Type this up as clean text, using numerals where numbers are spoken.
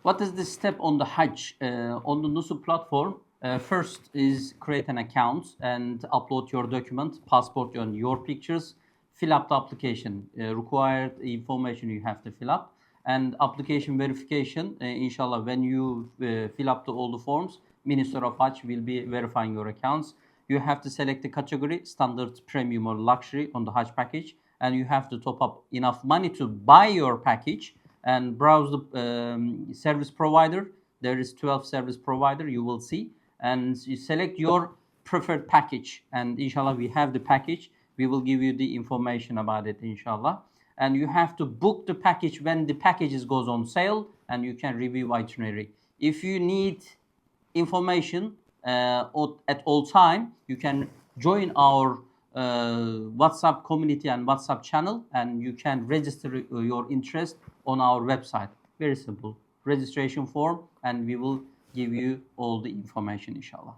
What is the step on the Hajj? On the Nusuk platform, first is create an account and upload your document, passport and your pictures, fill up the application, required information you have to fill up, and application verification, inshallah, when you fill up all the forms, Minister of Hajj will be verifying your accounts. You have to select the category, standard, premium or luxury on the Hajj package, and you have to top up enough money to buy your package and browse the service provider. There is 12 service provider, you will see, and you select your preferred package, and inshallah we have the package. We will give you the information about it, inshallah. And you have to book the package when the packages goes on sale, and you can review itinerary. If you need information at all time, you can join our WhatsApp community and WhatsApp channel, and you can register your interest on our website. Very simple registration form, and we will give you all the information, inshallah.